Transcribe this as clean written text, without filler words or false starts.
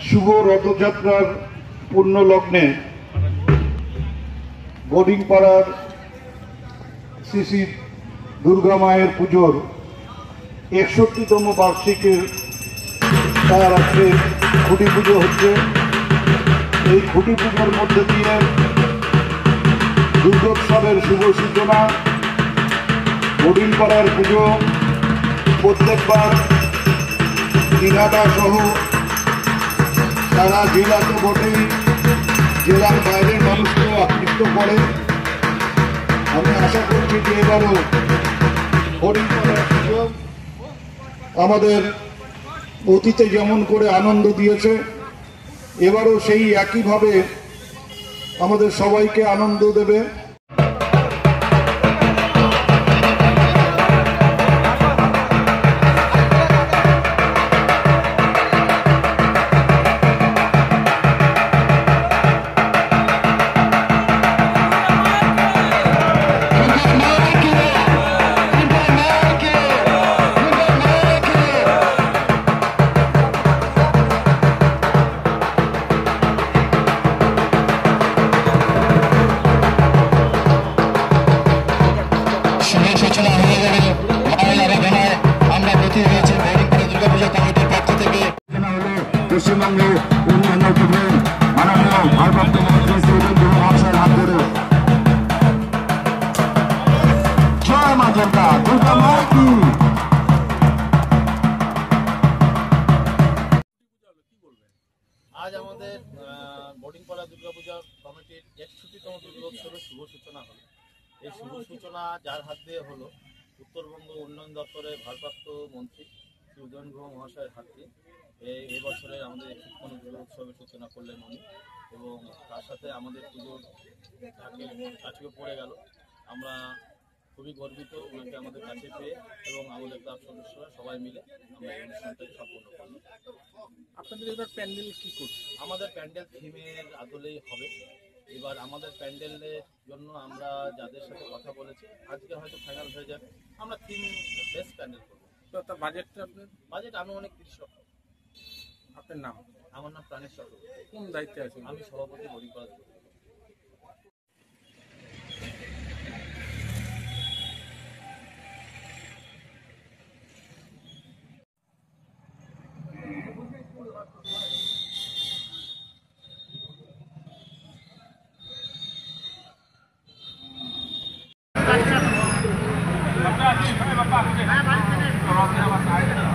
শুভ রথযাত্রার পূর্ণ লগ্নে বোর্ডিংপাড়ার শ্রী শ্রী দুর্গা মায়ের পুজোর ৬১তম বার্ষিকের তার আজকে খুঁটি পুজো হচ্ছে। এই খুঁটি পুজোর মধ্যে দিয়ে দুর্গোৎসবের শুভ সূচনা। বোর্ডিংপাড়ার পুজো প্রত্যেকবার দিনহাটা সহ সারা জেলা তো বটেই, জেলার বাইরের মানুষকেও আকৃষ্ট করে। আমি আশা করছি যে এবারও বোর্ডিংপাড়ার পুজো আমাদের অতীতে যেমন করে আনন্দ দিয়েছে, এবারও সেই একইভাবে আমাদের সবাইকে আনন্দ দেবে। পশ্চিমবঙ্গের অন্যান্য মাননীয় ভারপ্রাপ্ত মন্ত্রী শ্রী দুর্গা মহাশয়ের হাত ধরে জয় মা দুর্গা, দুর্গা মা কি। আজ আমাদের বোর্ডিংপাড়া দুর্গাপূজা কমিটির ৬১তম দুর্গোৎসবের শুভ সূচনা হলো। এই শুভ সূচনা যার হাত দিয়ে হলো উত্তরবঙ্গ উন্নয়ন দপ্তরের ভারপ্রাপ্ত মন্ত্রী শ্রী উদয়ন গুহ মহাশয়ের হাত দিয়ে এই বছরে আমাদের ৬১তম দুর্গোৎসবের সূচনা করলেন উনি, এবং তার সাথে আমাদের পুজোর কাছেও পড়ে গেল। আমরা খুবই গর্বিত ওনাকে আমাদের কাছে পেয়ে, এবং আমাদের ক্লাব সদস্যরা সবাই মিলে আমরা এই অনুষ্ঠানটাকে সম্পূর্ণ করলাম। আপনাদের এবার প্যান্ডেল কি করছে? আমাদের প্যান্ডেল থিমের আদলেই হবে। এবার আমাদের প্যান্ডেলের জন্য আমরা যাদের সাথে কথা বলেছি, আজকে হয়তো ফাইনাল হয়ে যাবে। আমরা থিম বেস্ট প্যান্ডেল করবো। তো তার বাজেটটা আপনার? বাজেট আনুমানিক ৩০ লক্ষ। আপনার নাম? আমার নাম প্রাণেশ চক্রবর্তী। কোন দায়িত্বে আছেন? আমি সভাপতি বোর্ডিংপাড়া। বাবা